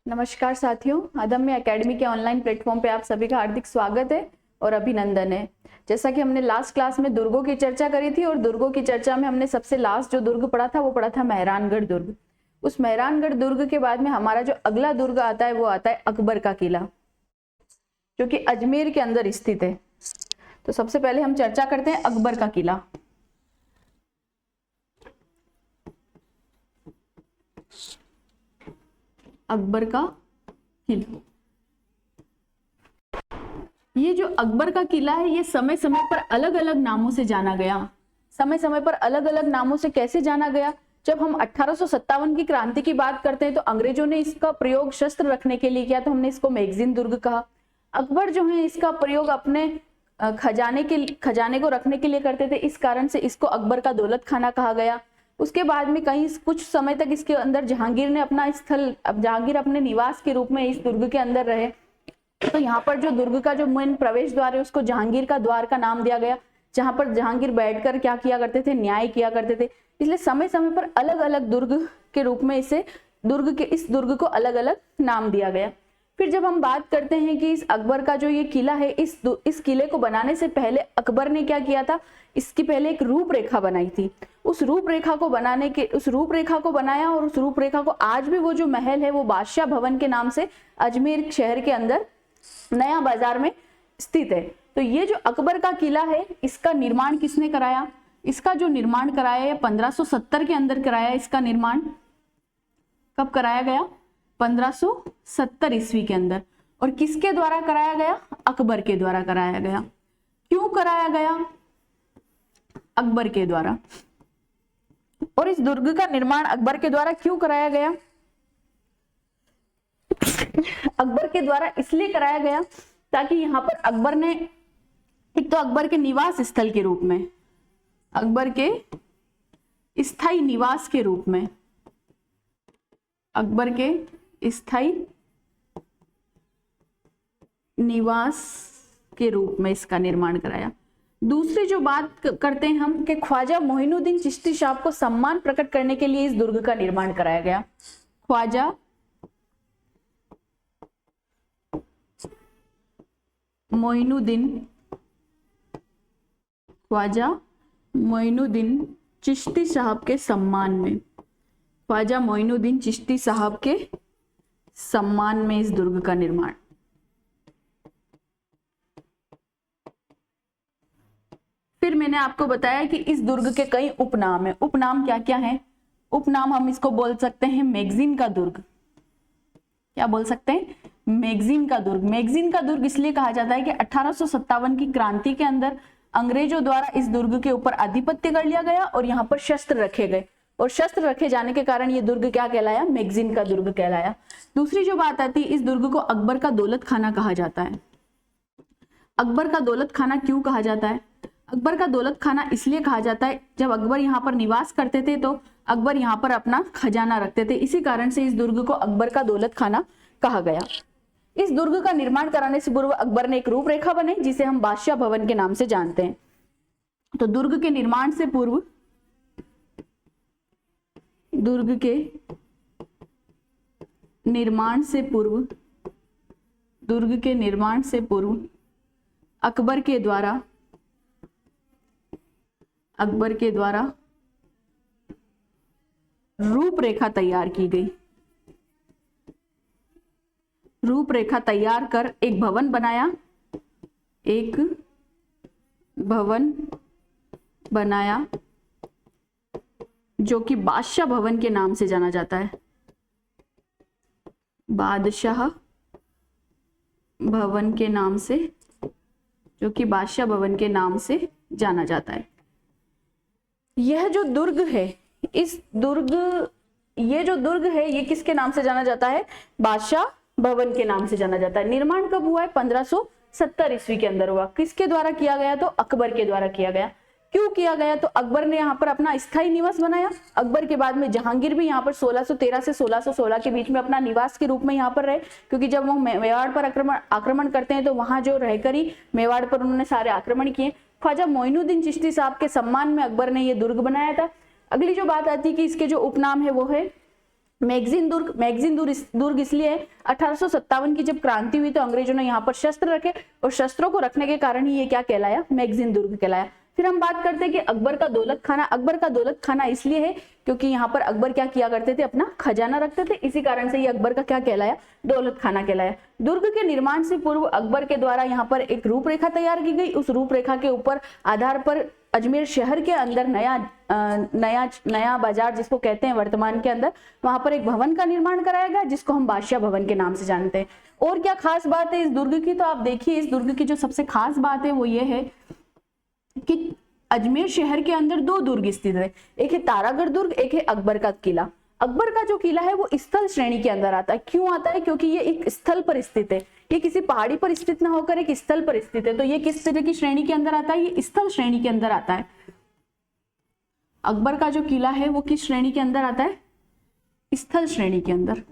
नमस्कार साथियों, अदम्य एकेडमी के ऑनलाइन प्लेटफॉर्म पे आप सभी का हार्दिक स्वागत है और अभिनंदन है। जैसा कि हमने लास्ट क्लास में दुर्गों की चर्चा करी थी और दुर्गों की चर्चा में हमने सबसे लास्ट जो दुर्ग पढ़ा था वो पढ़ा था मेहरानगढ़ दुर्ग। उस मेहरानगढ़ दुर्ग के बाद में हमारा जो अगला दुर्ग आता है वो आता है अकबर का किला, जो कि अजमेर के अंदर स्थित है। तो सबसे पहले हम चर्चा करते हैं अकबर का किला। अकबर का किला, ये जो अकबर का किला है ये समय समय पर अलग अलग नामों से जाना गया। समय समय पर अलग अलग नामों से कैसे जाना गया? जब हम 1857 की क्रांति की बात करते हैं तो अंग्रेजों ने इसका प्रयोग शस्त्र रखने के लिए किया, तो हमने इसको मैगजीन दुर्ग कहा। अकबर जो है इसका प्रयोग अपने खजाने को रखने के लिए करते थे, इस कारण से इसको अकबर का दौलत खाना कहा गया। उसके बाद में कहीं कुछ समय तक इसके अंदर जहांगीर ने अपना स्थल, जहांगीर अपने निवास के रूप में इस दुर्ग के अंदर रहे। तो यहाँ पर जो दुर्ग का जो मेन प्रवेश द्वार है उसको जहांगीर का द्वार का नाम दिया गया, जहां पर जहांगीर बैठकर क्या किया करते थे? न्याय किया करते थे। इसलिए समय समय पर अलग अलग दुर्ग के रूप में इस दुर्ग को अलग अलग नाम दिया गया। फिर जब हम बात करते हैं कि इस अकबर का जो ये किला है, इस किले को बनाने से पहले अकबर ने क्या किया था? इसकी पहले एक रूपरेखा बनाई थी। उस रूपरेखा को बनाया और उस रूपरेखा को आज भी वो जो महल है वो बादशाह भवन के नाम से अजमेर शहर के अंदर नया बाजार में स्थित है। तो ये जो अकबर का किला है इसका निर्माण किसने कराया? इसका जो निर्माण कराया है 1570 के अंदर कराया। इसका निर्माण कब कराया गया? 1570 ईस्वी के अंदर। और किसके द्वारा कराया गया? अकबर के द्वारा कराया गया। क्यों कराया गया? अकबर के द्वारा। और इस दुर्ग का निर्माण अकबर के द्वारा क्यों कराया गया? अकबर के द्वारा इसलिए कराया गया ताकि यहाँ पर अकबर ने, एक तो अकबर के निवास स्थल के रूप में, अकबर के स्थायी निवास के रूप में, अकबर के स्थायी निवास के रूप में इसका निर्माण कराया। दूसरी जो बात करते हैं हम कि ख्वाजा मोइनुद्दीन चिश्ती साहब को सम्मान प्रकट करने के लिए इस दुर्ग का निर्माण कराया गया। ख्वाजा मोइनुद्दीन चिश्ती साहब के सम्मान में, ख्वाजा मोइनुद्दीन चिश्ती साहब के सम्मान में इस दुर्ग का निर्माण। फिर मैंने आपको बताया कि इस दुर्ग के कई उपनाम हैं। उपनाम क्या क्या हैं? उपनाम हम इसको बोल सकते हैं मैगजीन का दुर्ग। क्या बोल सकते हैं? मैगजीन का दुर्ग। मैगजीन का दुर्ग इसलिए कहा जाता है कि 1857 की क्रांति के अंदर अंग्रेजों द्वारा इस दुर्ग के ऊपर आधिपत्य कर लिया गया और यहाँ पर शस्त्र रखे गए, और शस्त्र रखे जाने के कारण ये दुर्ग क्या कहलाया? मैगजीन का दुर्ग कहलाया। दूसरी जो बात आती है, इस दुर्ग को अकबर का दौलत खाना कहा जाता है। अकबर का दौलत खाना क्यों कहा जाता है? अकबर का दौलत खाना इसलिए कहा जाता है, जब अकबर यहाँ पर निवास करते थे तो अकबर यहाँ पर अपना खजाना रखते थे, इसी कारण से इस दुर्ग को अकबर का दौलत खाना कहा गया। इस दुर्ग का निर्माण कराने से पूर्व अकबर ने एक रूपरेखा बनाई जिसे हम बादशाह भवन के नाम से जानते हैं। तो दुर्ग के निर्माण से पूर्व, दुर्ग के निर्माण से पूर्व अकबर के द्वारा रूपरेखा तैयार की गई। रूपरेखा तैयार कर एक भवन बनाया जो कि बादशाह भवन के नाम से जाना जाता है। बादशाह भवन के नाम से, जो कि बादशाह भवन के नाम से जाना जाता है। यह जो दुर्ग है, ये जो दुर्ग है ये किसके नाम से जाना जाता है? बादशाह भवन के नाम से जाना जाता है। निर्माण कब हुआ है? 1570 ईस्वी के अंदर हुआ। किसके द्वारा किया गया? तो अकबर के द्वारा किया गया। क्यों किया गया? तो अकबर ने यहाँ पर अपना स्थायी निवास बनाया। अकबर के बाद में जहांगीर भी यहाँ पर 1613 से 1616 के बीच में अपना निवास के रूप में यहाँ पर रहे, क्योंकि जब वो मेवाड़ पर आक्रमण करते हैं तो वहां जो रहकर ही मेवाड़ पर उन्होंने सारे आक्रमण किए। ख्वाजा मोइनुद्दीन चिश्ती साहब के सम्मान में अकबर ने ये दुर्ग बनाया था। अगली जो बात आती है कि इसके जो उपनाम है वो है दुर्ग इसलिए है 1857 की जब क्रांति हुई तो अंग्रेजों ने यहाँ पर शस्त्र रखे और शस्त्रों को रखने के कारण ही ये क्या कहलाया, मैगजीन दुर्ग कहलाया। फिर हम बात करते हैं कि अकबर का दौलत खाना। अकबर का दौलत खाना इसलिए है क्योंकि यहाँ पर अकबर क्या किया करते थे, अपना खजाना रखते थे, इसी कारण से ये अकबर का क्या कहलाया, दौलत खाना कहलाया। दुर्ग के निर्माण से पूर्व अकबर के द्वारा यहाँ पर एक रूपरेखा तैयार की गई। उस रूपरेखा के ऊपर आधार पर अजमेर शहर के अंदर नया बाजार जिसको कहते हैं वर्तमान के अंदर, वहां पर एक भवन का निर्माण कराया गया जिसको हम बादशाह भवन के नाम से जानते हैं। और क्या खास बात है इस दुर्ग की, तो आप देखिए इस दुर्ग की जो सबसे खास बात है वो ये है कि अजमेर शहर के अंदर दो दुर्ग स्थित है, एक है तारागढ़ दुर्ग, एक है अकबर का किला। अकबर का जो किला है वो स्थल श्रेणी के अंदर आता है। क्यों आता है? क्योंकि ये एक स्थल पर स्थित है, ये किसी पहाड़ी पर स्थित ना होकर एक स्थल पर स्थित है। तो ये किस तरह की श्रेणी के अंदर आता है? ये स्थल श्रेणी के अंदर आता है। अकबर का जो किला है वो किस श्रेणी के अंदर आता है? स्थल श्रेणी के अंदर।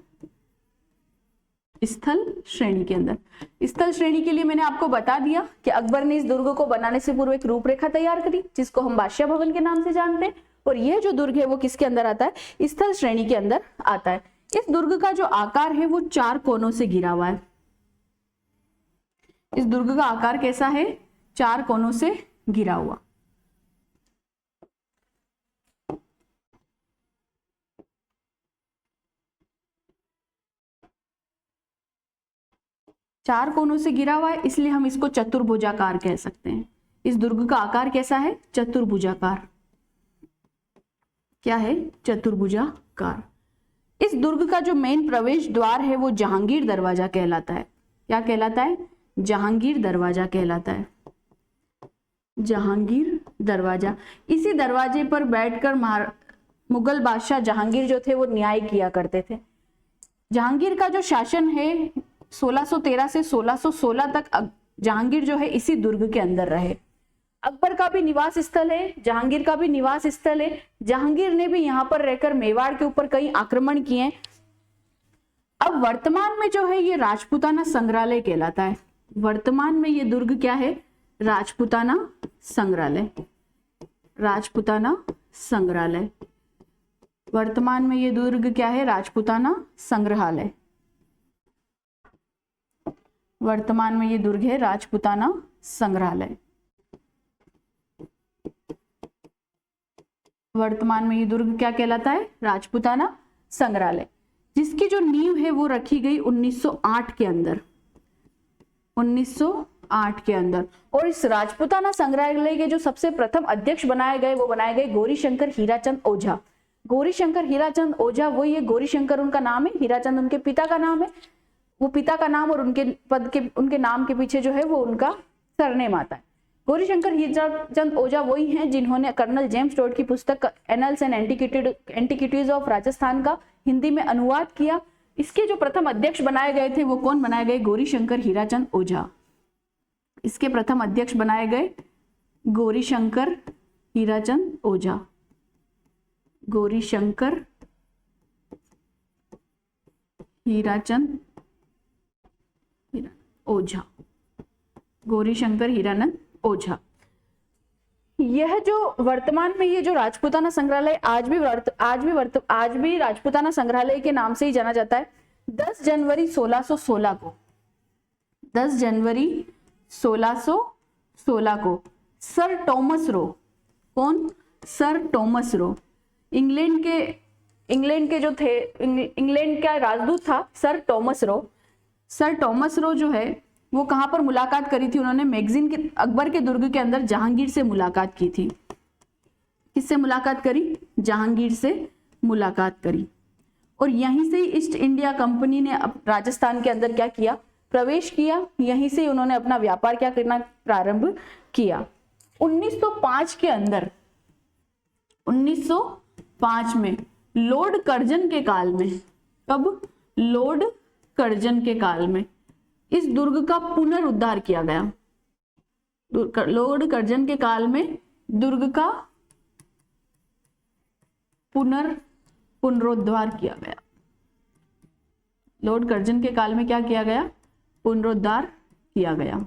स्थल श्रेणी के अंदर। स्थल श्रेणी के लिए मैंने आपको बता दिया कि अकबर ने इस दुर्ग को बनाने से पूर्व एक रूपरेखा तैयार करी जिसको हम बादशाह भवन के नाम से जानते हैं। और यह जो दुर्ग है वो किसके अंदर आता है? स्थल श्रेणी के अंदर आता है। इस दुर्ग का जो आकार है वो 4 कोनों से घिरा हुआ है। इस दुर्ग का आकार कैसा है? 4 कोनों से घिरा हुआ। चार कोनों से घिरा हुआ है इसलिए हम इसको चतुर्भुजाकार कह सकते हैं। इस दुर्ग का आकार कैसा है? चतुर्भुजाकार। क्या है? चतुर्भुजाकार। इस दुर्ग का जो मेन प्रवेश द्वार है वो जहांगीर दरवाजा कहलाता है। क्या कहलाता है? जहांगीर दरवाजा कहलाता है। जहांगीर दरवाजा। इसी दरवाजे पर बैठकर मुगल बादशाह जहांगीर जो थे वो न्याय किया करते थे। जहांगीर का जो शासन है 1613 से 1616 तक जहांगीर जो है इसी दुर्ग के अंदर रहे। अकबर का भी निवास स्थल है, जहांगीर का भी निवास स्थल है। जहांगीर ने भी यहाँ पर रहकर मेवाड़ के ऊपर कई आक्रमण किए। अब वर्तमान में जो है ये राजपूताना संग्रहालय कहलाता है। वर्तमान में ये दुर्ग क्या है? राजपूताना संग्रहालय। राजपूताना संग्रहालय। वर्तमान में ये दुर्ग क्या है? राजपूताना संग्रहालय। वर्तमान में ये दुर्ग है राजपूताना संग्रहालय। वर्तमान में ये दुर्ग क्या कहलाता है? राजपूताना संग्रहालय, जिसकी जो नींव है वो रखी गई 1908 के अंदर। 1908 के अंदर। और इस राजपूताना संग्रहालय के जो सबसे प्रथम अध्यक्ष बनाए गए वो बनाए गए गौरीशंकर हीराचंद ओझा। गौरीशंकर हीराचंद ओझा वही है, गौरीशंकर उनका नाम है, हीराचंद उनके पिता का नाम है। वो पिता का नाम और उनके नाम के पीछे जो है वो उनका सरनेम आता है। गौरीशंकर हीराचंद ओझा वही हैं जिन्होंने कर्नल जेम्स टोड की पुस्तक annuls and antiquities of Rajasthan का हिंदी में अनुवाद किया। इसके जो प्रथम अध्यक्ष बनाए गए थे वो कौन बनाए गए? गौरीशंकर हीराचंद ओझा। इसके प्रथम अध्यक्ष बनाए गए गौरीशंकर हीराचंद ओझा। गौरीशंकर हीराचंद ओझा। गौरीशंकर हीरानंद ओझा। यह जो वर्तमान में ये जो राजपूताना संग्रहालय आज भी राजपूताना संग्रहालय के नाम से ही जाना जाता है। 10 जनवरी 1616 को 10 जनवरी 1616 को सर टॉमस रो, कौन? सर टॉमस रो, इंग्लैंड के जो थे, इंग्लैंड का राजदूत था sir Thomas Roe. Sir Thomas Roe जो है वो कहां पर मुलाकात करी थी? उन्होंने मैगजीन के अकबर के दुर्ग के अंदर जहांगीर से मुलाकात की थी। किससे मुलाकात करी? जहांगीर से मुलाकात करी। और यहीं से ही ईस्ट इंडिया कंपनी ने राजस्थान के अंदर क्या किया? प्रवेश किया। यहीं से उन्होंने अपना व्यापार क्या करना प्रारंभ किया। 1905 के अंदर, 1905 में लॉर्ड कर्जन के काल में, कब? लॉर्ड कर्जन के काल में इस दुर्ग का पुनरुद्धार किया गया। लॉर्ड कर्जन के काल में दुर्ग का पुनरुद्धार किया गया। लॉर्ड कर्जन के काल में क्या किया गया? पुनरुद्धार किया गया।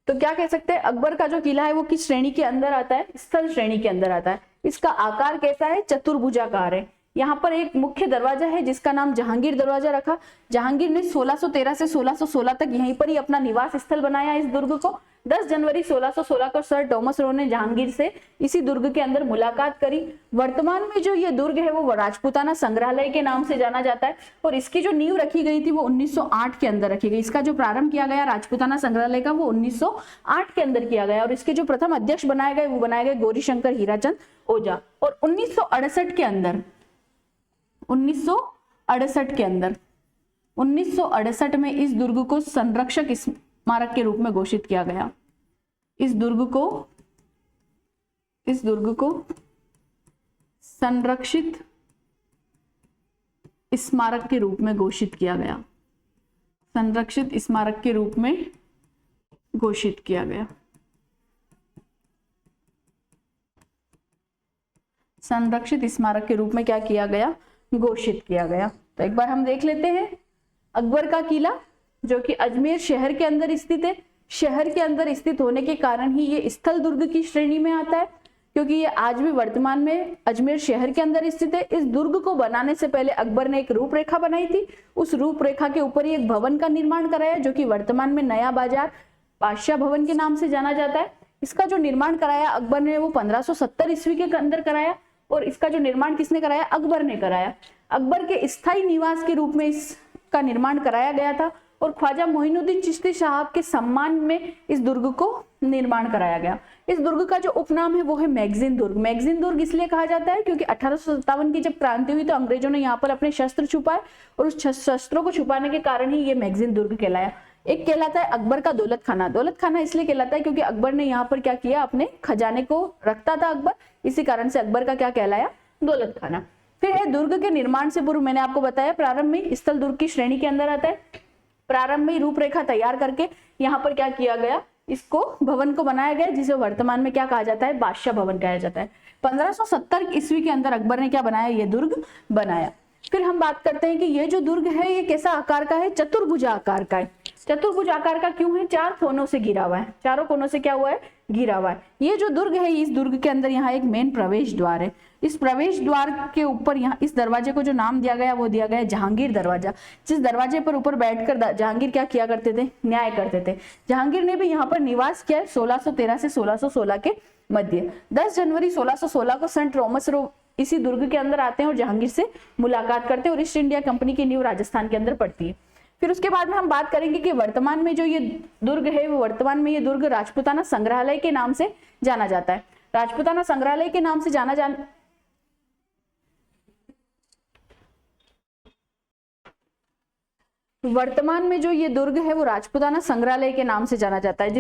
तो क्या कह सकते हैं? अकबर का जो किला है वो किस श्रेणी के अंदर आता है? स्थल श्रेणी के अंदर आता है। इसका आकार कैसा है? चतुर्भुजाकार है। यहाँ पर एक मुख्य दरवाजा है जिसका नाम जहांगीर दरवाजा रखा। जहांगीर ने 1613 से 1616 तक यहीं पर ही अपना निवास स्थल बनाया इस दुर्ग को। 10 जनवरी 1616 को सर टॉमस रो ने जहांगीर से इसी दुर्ग के अंदर मुलाकात करी। वर्तमान में जो ये दुर्ग है वो राजपूताना संग्रहालय के नाम से जाना जाता है और इसकी जो नींव रखी गई थी वो 1908 के अंदर रखी गई। इसका जो प्रारंभ किया गया राजपूताना संग्रहालय का वो 1908 के अंदर किया गया और इसके जो प्रथम अध्यक्ष बनाए गए वो बनाए गए गौरीशंकर हीराचंद ओझा। और 1968 के अंदर 1968 में इस दुर्ग को संरक्षक स्मारक के रूप में घोषित किया गया। इस दुर्ग को संरक्षित स्मारक के रूप में घोषित किया गया। संरक्षित स्मारक के रूप में घोषित किया गया। संरक्षित स्मारक के रूप में क्या किया गया? घोषित किया गया। तो एक बार हम देख लेते हैं अकबर का किला जो कि अजमेर शहर के अंदर स्थित है। शहर के अंदर स्थित होने के कारण ही ये स्थल दुर्ग की श्रेणी में आता है, क्योंकि ये आज भी वर्तमान में अजमेर शहर के अंदर स्थित है। इस दुर्ग को बनाने से पहले अकबर ने एक रूपरेखा बनाई थी। उस रूपरेखा के ऊपर ही एक भवन का निर्माण कराया जो कि वर्तमान में नया बाजार बादशाह भवन के नाम से जाना जाता है। इसका जो निर्माण कराया अकबर ने वो 1570 ईस्वी के अंदर कराया और इसका जो निर्माण किसने कराया? अकबर ने कराया। अकबर के स्थायी निवास के रूप में इसका निर्माण कराया गया था और ख्वाजा मोइनुद्दीन चिश्ती साहब के सम्मान में इस दुर्ग को निर्माण कराया गया। इस दुर्ग का जो उपनाम है वो है मैगजीन दुर्ग। मैगजीन दुर्ग इसलिए कहा जाता है क्योंकि 1857 की जब क्रांति हुई तो अंग्रेजों ने यहाँ पर अपने शस्त्र छुपाए और उस शस्त्रों को छुपाने के कारण ही ये मैगजीन दुर्ग कहलाया। एक कहलाता है अकबर का दौलत खाना। दौलत खाना इसलिए कहलाता है क्योंकि अकबर ने यहाँ पर क्या किया? अपने खजाने को रखता था अकबर, इसी कारण से अकबर का क्या कहलाया? दौलत खाना। फिर है दुर्ग के निर्माण से पूर्व, मैंने आपको बताया प्रारंभ में स्थल दुर्ग की श्रेणी के अंदर आता है। प्रारंभ में रूपरेखा तैयार करके यहाँ पर क्या किया गया? इसको भवन को बनाया गया जिसे वर्तमान में क्या कहा जाता है? बादशाह भवन कहा जाता है। 1570 ईस्वी के अंदर अकबर ने क्या बनाया? ये दुर्ग बनाया। फिर हम बात करते हैं कि ये जो दुर्ग है ये कैसा आकार का है? चतुर्भुज आकार का है। चतुर्भुज आकार का क्यों है? 4 कोनों से घिरा हुआ है। चारों कोनों से क्या हुआ है? घिरा हुआ है। ये जो दुर्ग है इस दुर्ग के अंदर यहाँ एक मेन प्रवेश द्वार है। इस प्रवेश द्वार के ऊपर यहाँ इस दरवाजे को जो नाम दिया गया वो दिया गया जहांगीर दरवाजा। जिस दरवाजे पर ऊपर बैठकर जहांगीर क्या किया करते थे? न्याय करते थे। जहांगीर ने भी यहाँ पर निवास किया 1613 से 1616 के मध्य। 10 जनवरी 1616 को संत टॉमस रो इसी दुर्ग के अंदर आते हैं और जहांगीर से मुलाकात करते हैं और ईस्ट इंडिया कंपनी की नींव राजस्थान के अंदर पड़ती है। फिर उसके बाद में हम बात करेंगे कि वर्तमान में जो ये दुर्ग है वो वर्तमान में ये दुर्ग राजपूताना संग्रहालय के नाम से जाना जाता है। राजपूताना संग्रहालय के नाम से वर्तमान में जो ये दुर्ग है वो राजपूताना संग्रहालय के नाम से जाना जाता है,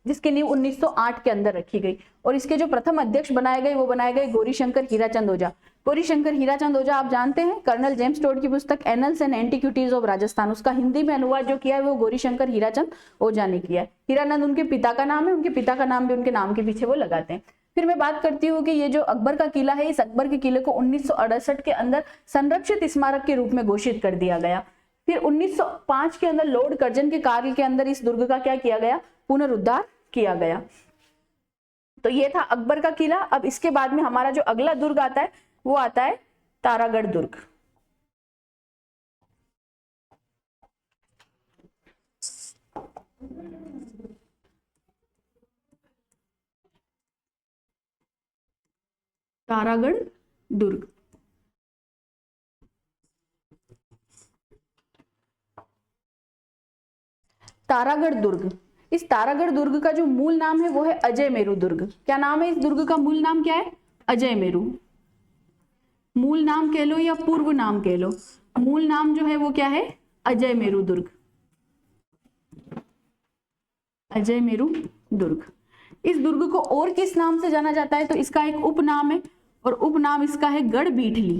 जिसकी नींव 1908 के अंदर रखी गई और इसके जो प्रथम अध्यक्ष बनाए गए वो बनाए गए गौरीशंकर हीराचंद ओझा। गौरीशंकर हीराचंद ओझा आप जानते हैं कर्नल जेम्स टोड की पुस्तक annuls and antiquities of Rajasthan, उसका हिंदी में अनुवाद जो किया है वो गौरीशंकर हीराचंद ओझा ने किया है। हीरानंद उनके पिता का नाम है, उनके पिता का नाम भी उनके नाम के पीछे वो लगाते हैं। फिर मैं बात करती हूँ कि ये जो अकबर का किला है इस अकबर के किले को 1968 के अंदर संरक्षित स्मारक के रूप में घोषित कर दिया गया। फिर 1905 के अंदर लॉर्ड कर्जन के कार्य के अंदर इस दुर्ग का क्या किया गया? पुनरुद्धार किया गया। तो ये था अकबर का किला। अब इसके बाद में हमारा जो अगला दुर्ग आता है वो आता है तारागढ़ दुर्ग। तारागढ़ दुर्ग तारागढ़ दुर्ग। इस तारागढ़ दुर्ग का जो मूल नाम है वो है अजय मेरू दुर्ग। क्या नाम है इस दुर्ग का? मूल नाम क्या है? अजय मेरू। मूल नाम कह लो या पूर्व नाम कह लो, मूल नाम जो है वो क्या है? अजय मेरू दुर्ग। अजय मेरू दुर्ग। इस दुर्ग को और किस नाम से जाना जाता है? तो इसका एक उपनाम है और उपनाम इसका है गढ़ बीठली।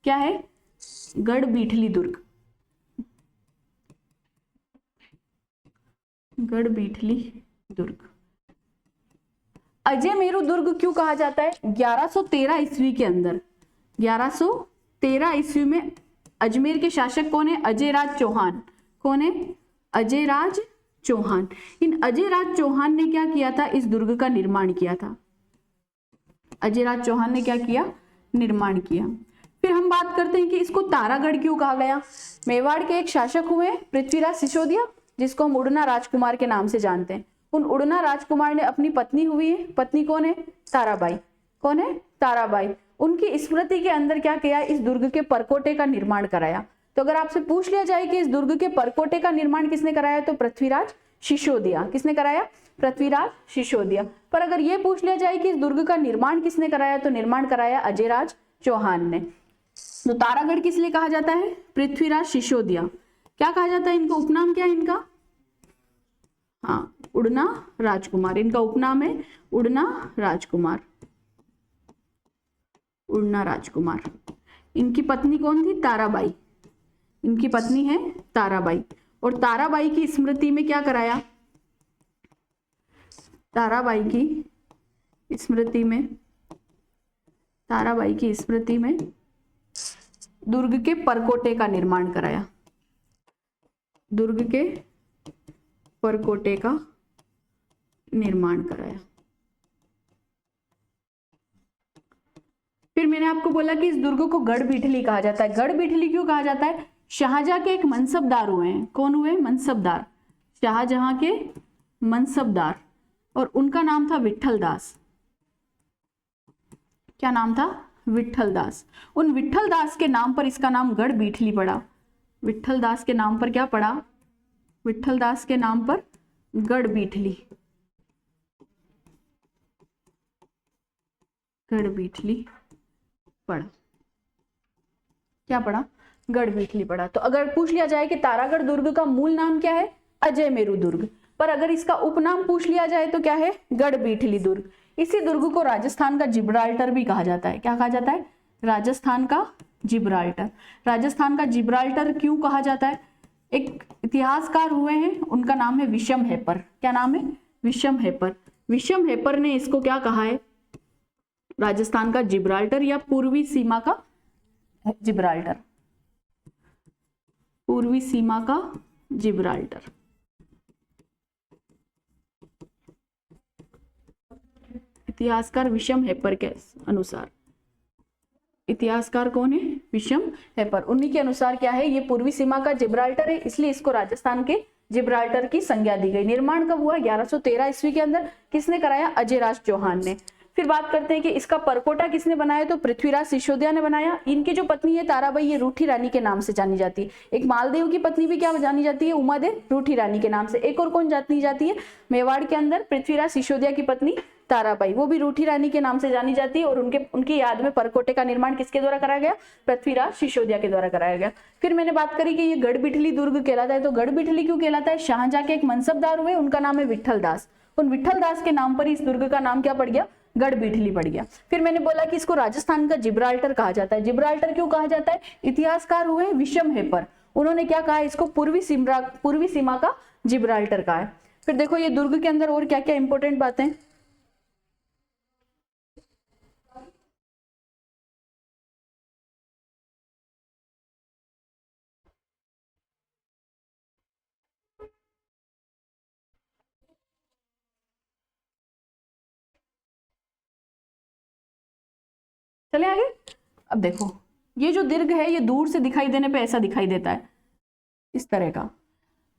क्या है? गढ़ बीठली दुर्ग। गढ़ बीठली दुर्ग। अजय मेरू दुर्ग क्यों कहा जाता है? 1113 ईस्वी के अंदर 1113 ईस्वी में अजमेर के शासक कौन है? अजय राज चौहान। कौन है? अजय राज चौहान। इन अजय राज चौहान ने क्या किया था? इस दुर्ग का निर्माण किया था। अजय राज चौहान ने क्या किया? निर्माण किया। फिर हम बात करते हैं कि इसको तारागढ़ क्यों कहा गया। मेवाड़ के एक शासक हुए पृथ्वीराज सिसोदिया, जिसको हम उड़ना राजकुमार के नाम से जानते हैं। उन उड़ना राजकुमार ने अपनी पत्नी हुई है, पत्नी कौन है, ताराबाई। कौन है, ताराबाई। उनकी स्मृति के अंदर क्या किया, इस दुर्ग के परकोटे का निर्माण कराया। तो अगर आपसे पूछ लिया जाए कि इस दुर्ग के परकोटे का निर्माण किसने कराया, तो पृथ्वीराज सिसोदिया। किसने कराया, पृथ्वीराज सिसोदिया। पर अगर ये पूछ लिया जाए कि इस दुर्ग का निर्माण किसने कराया, तो निर्माण कराया अजयराज चौहान ने। तो तारागढ़ किस लिए कहा जाता है, पृथ्वीराज सिसोदिया। क्या कहा जाता है, इनका उपनाम क्या है इनका, हाँ, उड़ना राजकुमार। इनका उपनाम है उड़ना राजकुमार, उड़ना राजकुमार। इनकी पत्नी कौन थी, ताराबाई। इनकी पत्नी है ताराबाई। और ताराबाई की स्मृति में क्या कराया, ताराबाई की स्मृति में, ताराबाई की स्मृति में दुर्ग के परकोटे का निर्माण कराया। दुर्ग के परकोटे का निर्माण कराया। फिर मैंने आपको बोला कि इस दुर्ग को गढ़ बीठली कहा जाता है। गढ़ बीठली क्यों कहा जाता है, शाहजहां के एक मनसबदार हुए हैं। कौन हुए, मनसबदार, शाहजहां के मनसबदार, और उनका नाम था विट्ठल दास। क्या नाम था, विट्ठल दास। उन विट्ठल दास के नाम पर इसका नाम गढ़ बीठली पड़ा। विट्ठल दास के नाम पर क्या पड़ा, विट्ठल दास के नाम पर गढ़ बीठली, गढ़ बीठली पड़ा। क्या पड़ा, गढ़ बीठली पड़ा। तो अगर पूछ लिया जाए कि तारागढ़ दुर्ग का मूल नाम क्या है, अजय मेरू दुर्ग, पर अगर इसका उपनाम पूछ लिया जाए तो क्या है, गढ़ बीठली दुर्ग। इसी दुर्ग को राजस्थान का जिब्राल्टर भी कहा जाता है। क्या कहा जाता है, राजस्थान का जिब्राल्टर। राजस्थान का जिब्राल्टर क्यों कहा जाता है, एक इतिहासकार हुए हैं, उनका नाम है विशम हेपर। क्या नाम है, विशम हेपर। विशम हेपर ने इसको क्या कहा है, राजस्थान का जिब्राल्टर या पूर्वी सीमा का जिब्राल्टर, पूर्वी सीमा का जिब्राल्टर। इतिहासकार विशम हेपर के अनुसार, इतिहासकार कौन है, विशम हेपर। उन्हीं के अनुसार क्या है, ये पूर्वी सीमा का जिब्राल्टर है, इसलिए इसको राजस्थान के जिब्राल्टर की संज्ञा दी गई। निर्माण कब हुआ, 1113 ईस्वी के अंदर। किसने कराया, अजयराज चौहान ने। फिर बात करते हैं कि इसका परकोटा किसने बनाया, तो पृथ्वीराज सिसोदिया ने बनाया। इनकी जो पत्नी है ताराबाई, ये रूठी रानी के नाम से जानी जाती है। एक मालदेव की पत्नी भी क्या जानी जाती है, उमादेव, रूठी रानी के नाम से। एक और कौन जानी जाती है, मेवाड़ के अंदर पृथ्वीराज सिसोदिया की पत्नी ताराबाई, वो भी रूठी रानी के नाम से जानी जाती है। और उनकी याद में परकोटे का निर्माण किसके द्वारा कराया गया, पृथ्वीराज सिसोदिया के द्वारा कराया गया। फिर मैंने बात करी कि ये गढ़ बीठली दुर्ग कहलाता है। तो गढ़ बीठली क्यों कहलाता है, शाहजहां के एक मनसबदार हुए, उनका नाम है विट्ठल दास। उन विट्ठल दास के नाम पर इस दुर्ग का नाम क्या पड़ गया, गढ़ बीठली पड़ गया। फिर मैंने बोला कि इसको राजस्थान का जिब्राल्टर कहा जाता है। जिब्राल्टर क्यों कहा जाता है, इतिहासकार हुए विशम हेपर, उन्होंने क्या कहा, इसको पूर्वी सीमा का जिब्राल्टर कहा है। फिर देखो ये दुर्ग के अंदर और क्या क्या इंपॉर्टेंट बातें, चले आगे। अब देखो ये जो दीर्घ है, ये दूर से दिखाई देने पे ऐसा दिखाई देता है, इस तरह का।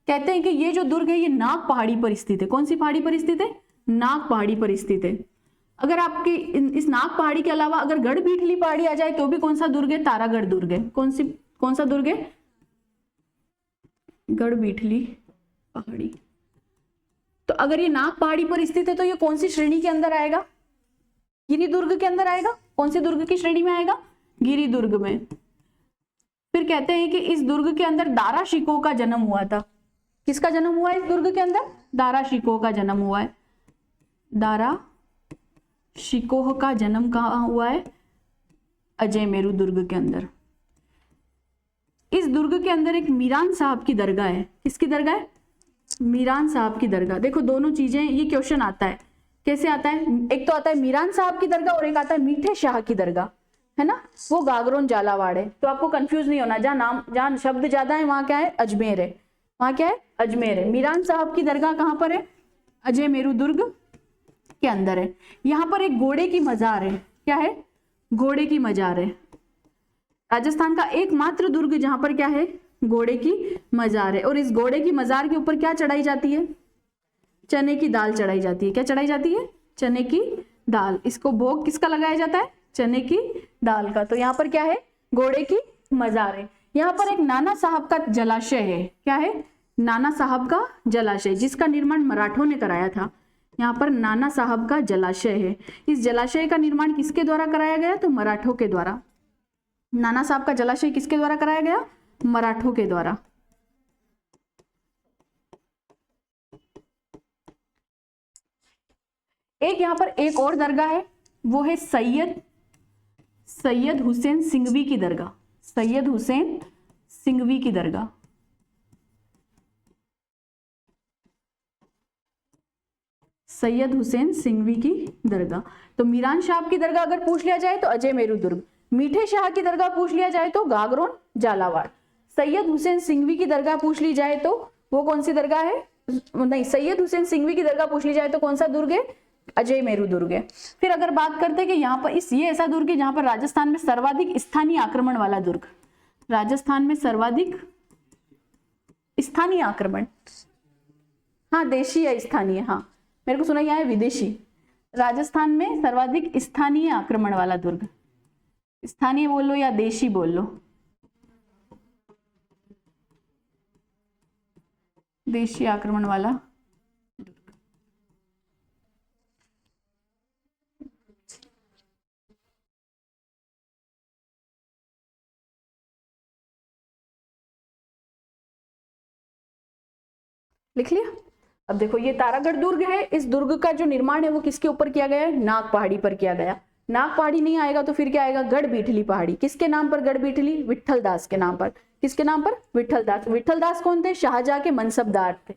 कहते हैं कि ये जो दुर्ग है, ये नाग पहाड़ी पर स्थित है। कौन सी पहाड़ी पर स्थित है, नाग पहाड़ी पर स्थित है। अगर आपकी इस नाग पहाड़ी के अलावा अगर गढ़ बीठली पहाड़ी आ जाए तो भी कौन सा दुर्ग है, तारागढ़ दुर्ग है। कौन सा दुर्ग है, गढ़ बीठली पहाड़ी। तो अगर ये नाग पहाड़ी पर स्थित है तो ये कौन सी श्रेणी के अंदर आएगा, गिरी दुर्ग के अंदर आएगा। कौन सी दुर्ग की श्रेणी में आएगा, गिरी दुर्ग में। फिर कहते हैं कि इस दुर्ग के अंदर दारा शिकोह का जन्म हुआ था। किसका जन्म हुआ है इस दुर्ग के अंदर, दारा शिकोह का जन्म हुआ है। दारा शिकोह का जन्म कहाँ हुआ है, अजय मेरू दुर्ग के अंदर। इस दुर्ग के अंदर एक मीरान साहब की दरगाह है। किसकी दरगाह है, मीरान साहब की दरगाह। देखो दोनों चीजें, ये क्वेश्चन आता है, कैसे आता है, एक तो आता है मीरान साहब की दरगाह और एक आता है मीठे शाह की दरगाह, है ना, वो गागरोन झालावाड़ है। तो आपको कंफ्यूज नहीं होना, जहां शब्द ज्यादा है वहां क्या है, अजमेर है। वहां क्या है, अजमेर है। मीरान साहब की दरगाह कहां पर है, अजय मेरू दुर्ग के अंदर है। यहाँ पर एक घोड़े की मजार है। क्या है, घोड़े की मजार है। राजस्थान का एकमात्र दुर्ग जहां पर क्या है, घोड़े की मजार है। और इस घोड़े की मजार के ऊपर क्या चढ़ाई जाती है, चने की दाल चढ़ाई जाती है। क्या चढ़ाई जाती है, चने की दाल। इसको भोग किसका लगाया जाता है, चने की दाल का। तो यहाँ पर क्या है, घोड़े की मजार है। यहाँ पर एक नाना साहब का जलाशय है। क्या है, नाना साहब का जलाशय, जिसका निर्माण मराठों ने कराया था। यहाँ पर नाना साहब का जलाशय है। इस जलाशय का निर्माण किसके द्वारा कराया गया, तो मराठों के द्वारा। नाना साहब का जलाशय किसके द्वारा कराया गया, मराठों के द्वारा। एक यहाँ पर एक और दरगाह है, वो है सैयद हुसैन सिंघवी की दरगाह। सैयद हुसैन सिंघवी की दरगाह। सैयद हुसैन सिंघवी की दरगाह। तो मीरान शाह की दरगाह अगर पूछ लिया जाए तो अजय मेरू दुर्ग। मीठे शाह की दरगाह पूछ लिया जाए तो गागरोन झालावाड़। सैयद हुसैन सिंघवी की दरगाह पूछ ली जाए तो वो कौन सी दरगाह है, नहीं, सैयद हुसैन सिंघवी की दरगाह पूछ ली जाए तो कौन सा दुर्ग है, अजय मेरू दुर्ग है। फिर अगर बात करते हैं कि यहाँ पर ये ऐसा दुर्ग है जहां पर राजस्थान में सर्वाधिक स्थानीय आक्रमण वाला दुर्ग। राजस्थान में सर्वाधिक स्थानीय आक्रमण, हाँ देशी या स्थानीय, हाँ मेरे को सुना यहाँ है विदेशी। राजस्थान में सर्वाधिक स्थानीय आक्रमण वाला दुर्ग, स्थानीय बोल लो या देशी बोल लो, देशी आक्रमण वाला दुर्ग। लिख लिया। अब देखो ये तारागढ़ दुर्ग है। इस दुर्ग का जो निर्माण है वो किसके ऊपर किया गया है, नाग पहाड़ी पर किया गया। नाग पहाड़ी नहीं आएगा तो फिर क्या आएगा, गढ़ बीठली पहाड़ी। किसके नाम पर गढ़ बीठली, विठल दास के नाम पर। किसके नाम पर, विठल दास। विठल दास कौन थे, शाहजहां के मनसबदार थे।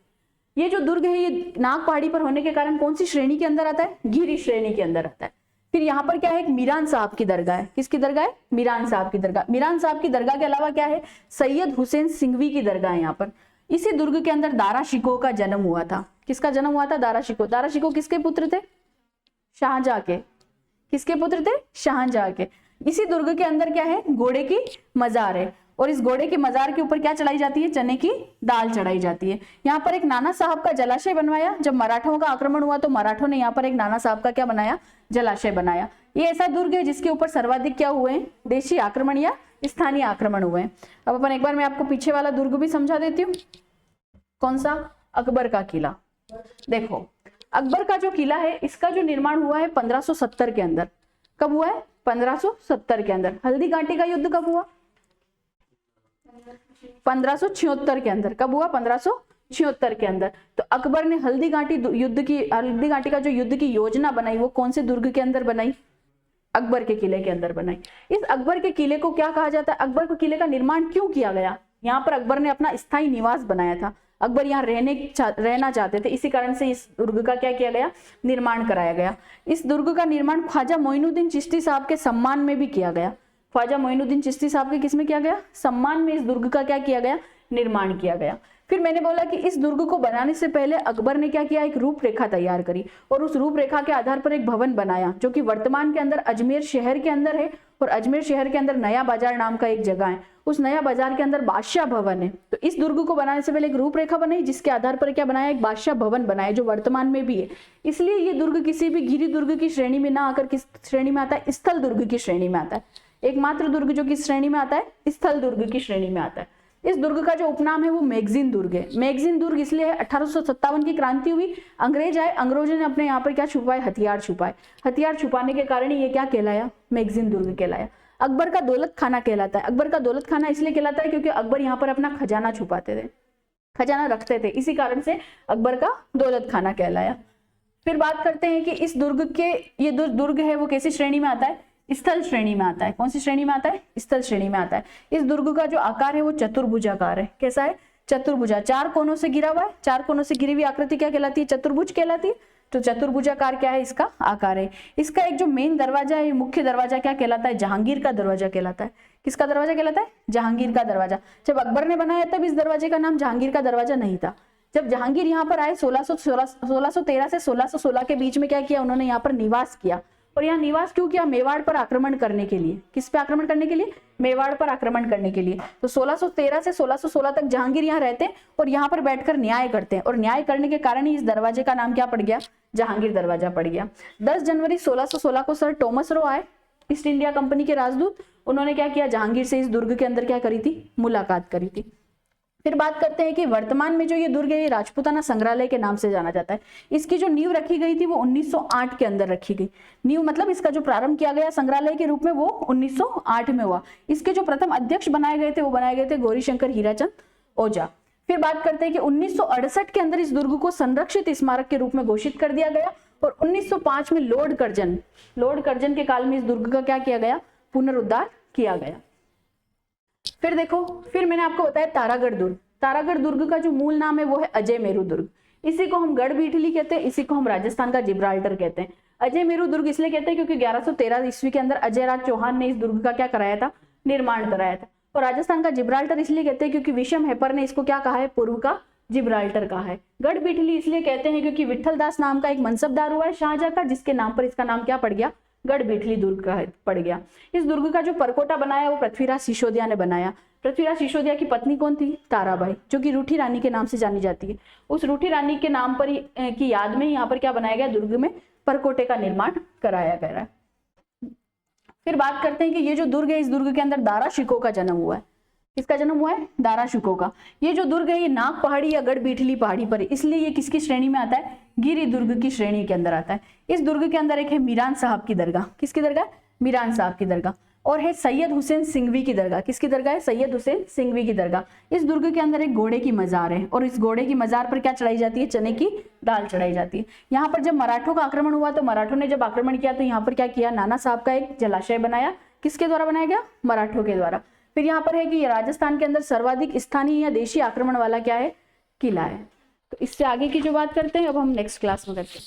ये जो दुर्ग है ये नाग पहाड़ी पर होने के कारण कौन सी श्रेणी के अंदर आता है, गिरी श्रेणी के अंदर आता है। फिर यहाँ पर क्या है, एक मीरान साहब की दरगाह है। किसकी दरगाह है, मीरान साहब की दरगाह। मीरान साहब की दरगाह के अलावा क्या है, सैयद हुसैन सिंघवी की दरगाह है यहाँ पर। इसी दुर्ग के अंदर दारा शिकोह का जन्म हुआ था। किसका जन्म हुआ था, दारा शिकोह। दारा शिकोह किसके पुत्र थे, शाहजहां के। किसके पुत्र थे, शाहजहां के। इसी दुर्ग के अंदर क्या है, घोड़े की मजार है। और इस घोड़े की मजार के ऊपर क्या चढ़ाई जाती है, चने की दाल चढ़ाई जाती है। यहाँ पर एक नाना साहब का जलाशय बनवाया। जब मराठों का आक्रमण हुआ तो मराठों ने यहाँ पर एक नाना साहब का क्या बनाया, जलाशय बनाया। ये ऐसा दुर्ग है जिसके ऊपर सर्वाधिक क्या हुए हैं, देशी आक्रमण या स्थानीय आक्रमण हुए हैं। अब अपन एक बार मैं आपको पीछे वाला दुर्ग भी समझा देती हूँ। कौन सा, अकबर का किला। देखो अकबर का जो किला है इसका जो निर्माण हुआ है 1570 के अंदर। कब हुआ है, 1570 के अंदर। हल्दी घाटी का युद्ध कब हुआ, 1576 के अंदर। कब हुआ, 1576 के अंदर। तो अकबर ने हल्दी घाटी का जो युद्ध की योजना बनाई वो कौन से दुर्ग के अंदर बनाई, अकबर के किले के अंदर बनाई। इस अकबर के किले को क्या कहा जाता है, अकबर के किले का निर्माण क्यों किया गया, यहाँ पर अकबर ने अपना स्थायी निवास बनाया था। अकबर यहाँ रहना चाहते थे, इसी कारण से इस दुर्ग का क्या किया गया, निर्माण कराया गया। इस दुर्ग का निर्माण ख्वाजा मोइनुद्दीन चिश्ती साहब के सम्मान में भी किया गया। ख्वाजा मोइनुद्दीन चिश्ती साहब के किसमें किया गया, सम्मान में इस दुर्ग का क्या किया गया, निर्माण किया गया। फिर मैंने बोला कि इस दुर्ग को बनाने से पहले अकबर ने क्या किया, एक रूपरेखा तैयार करी और उस रूपरेखा के आधार पर एक भवन बनाया जो कि वर्तमान के अंदर अजमेर शहर के अंदर है। और अजमेर शहर के अंदर नया बाजार नाम का एक जगह है, उस नया बाजार के अंदर बादशाह भवन है। तो इस दुर्ग को बनाने से पहले एक रूपरेखा बनाई जिसके आधार पर क्या बनाया, एक बादशाह भवन बनाया जो वर्तमान में भी है। इसलिए ये दुर्ग किसी भी गिरी दुर्ग की श्रेणी में ना आकर किस श्रेणी में आता है, स्थल दुर्ग की श्रेणी में आता है। एकमात्र दुर्ग जो किस श्रेणी में आता है, स्थल दुर्ग की श्रेणी में आता है। इस दुर्ग का जो उपनाम है वो मैगजीन दुर्ग है। मैगजीन दुर्ग इसलिए है 1857 की क्रांति हुई, अंग्रेज आए, अंग्रेजों ने अपने यहाँ पर क्या छुपाए, हथियार छुपाए। हथियार छुपाने के कारण ये क्या कहलाया, मैगजीन दुर्ग कहलाया। अकबर का दौलत खाना कहलाता है। अकबर का दौलत खाना इसलिए कहलाता है क्योंकि अकबर यहाँ पर अपना खजाना छुपाते थे, खजाना रखते थे, इसी कारण से अकबर का दौलत खाना कहलाया। फिर बात करते हैं कि इस दुर्ग के, ये दुर्ग है वो कैसी श्रेणी में आता है, स्थल श्रेणी में आता है। कौन सी श्रेणी में आता है, स्थल श्रेणी में आता है। इस दुर्ग का जो आकार है वो चतुर्भुजाकार है। कैसा है, चतुर्भुजा, चार कोनों से घिरा हुआ है। चार कोनों से घिरी हुई आकृति क्या कहलाती है, चतुर्भुज कहलाती है। तो चतुर्भुजाकार क्या है, इसका आकार है। इसका एक जो मेन दरवाजा है, मुख्य दरवाजा क्या कहलाता है, जहांगीर का दरवाजा कहलाता है। किसका दरवाजा कहलाता है, जहांगीर का दरवाजा। जब अकबर ने बनाया तब इस दरवाजे का नाम जहांगीर का दरवाजा नहीं था। जब जहांगीर यहाँ पर आए 1613 से 1616 के बीच में क्या किया, उन्होंने यहाँ पर निवास किया और यहाँ निवास क्यों किया? मेवाड़ पर आक्रमण करने के लिए। किस पे आक्रमण करने के लिए? मेवाड़ पर आक्रमण करने के लिए। तो 1613 से 1616 तक जहांगीर यहाँ रहते हैं और यहाँ पर बैठकर न्याय करते हैं, और न्याय करने के कारण ही इस दरवाजे का नाम क्या पड़ गया? जहांगीर दरवाजा पड़ गया। 10 जनवरी 1616 को सर टॉमस रो आए, ईस्ट इंडिया कंपनी के राजदूत। उन्होंने क्या किया? जहांगीर से इस दुर्ग के अंदर क्या करी थी? मुलाकात करी थी। फिर बात करते हैं कि वर्तमान में जो ये दुर्ग है ये राजपूताना संग्रहालय के नाम से जाना जाता है। इसकी जो नींव रखी गई थी वो 1908 के अंदर रखी गई। नींव मतलब इसका जो प्रारंभ किया गया संग्रहालय के रूप में वो 1908 में हुआ। इसके जो प्रथम अध्यक्ष बनाए गए थे वो बनाए गए थे गौरीशंकर हीराचंद ओझा। फिर बात करते हैं कि 1968 के अंदर इस दुर्ग को संरक्षित स्मारक के रूप में घोषित कर दिया गया, और 1905 में लॉर्ड कर्जन के काल में इस दुर्ग का क्या किया गया? पुनरुद्धार किया गया। फिर देखो, फिर मैंने आपको बताया तारागढ़ दुर्ग। तारागढ़ दुर्ग का जो मूल नाम है वो है अजय मेरू दुर्ग। इसी को हम गढ़ बीठली कहते हैं, इसी को हम राजस्थान का जिब्राल्टर कहते हैं। अजय मेरू दुर्ग इसलिए कहते हैं क्योंकि 1113 ईस्वी के अंदर अजय राज चौहान ने इस दुर्ग का क्या कराया था? निर्माण कराया था। और राजस्थान का जिब्राल्टर इसलिए कहते हैं क्योंकि विशम हेपर ने इसको क्या कहा है? पूर्व का जिब्राल्टर कहा है। गढ़ बीठली इसलिए कहते हैं क्योंकि विठल दास नाम का एक मनसबदार हुआ है शाहजहां का, जिसके नाम पर इसका नाम क्या पड़ गया? गढ़ बीठली दुर्ग का पड़ गया। इस दुर्ग का जो परकोटा बनाया वो पृथ्वीराज सिसोदिया ने बनाया। पृथ्वीराज सिसोदिया की पत्नी कौन थी? ताराबाई, जो कि रूठी रानी के नाम से जानी जाती है। उस रूठी रानी के नाम पर की याद में यहाँ पर क्या बनाया गया? दुर्ग में परकोटे का निर्माण कराया गया है। फिर बात करते हैं कि ये जो दुर्ग है, इस दुर्ग के अंदर दारा शिकोह का जन्म हुआ है। किसका जन्म हुआ है? दारा शिकोह का। ये जो दुर्ग है ये नाग पहाड़ी या गढ़ बीठली पहाड़ी पर है, इसलिए ये किसकी श्रेणी में आता है? गिरी दुर्ग की श्रेणी के अंदर आता है। इस दुर्ग के अंदर एक है मीरान साहब की दरगाह। किसकी दरगाह? मीरान साहब की दरगाह। और है सैयद हुसैन सिंघवी की दरगाह। किसकी दरगाह है? सैयद हुसैन सिंघवी की दरगाह। इस दुर्ग के अंदर एक घोड़े की मजार है, और इस घोड़े की मजार पर क्या चढ़ाई जाती है? चने की दाल चढ़ाई जाती है। यहाँ पर जब मराठों का आक्रमण हुआ तो मराठों ने जब आक्रमण किया तो यहाँ पर क्या किया? नाना साहब का एक जलाशय बनाया। किसके द्वारा बनाया गया? मराठों के द्वारा। फिर यहाँ पर है कि राजस्थान के अंदर सर्वाधिक स्थानीय या देशी आक्रमण वाला क्या है? किला है। तो इससे आगे की जो बात करते हैं अब हम नेक्स्ट क्लास में करते हैं।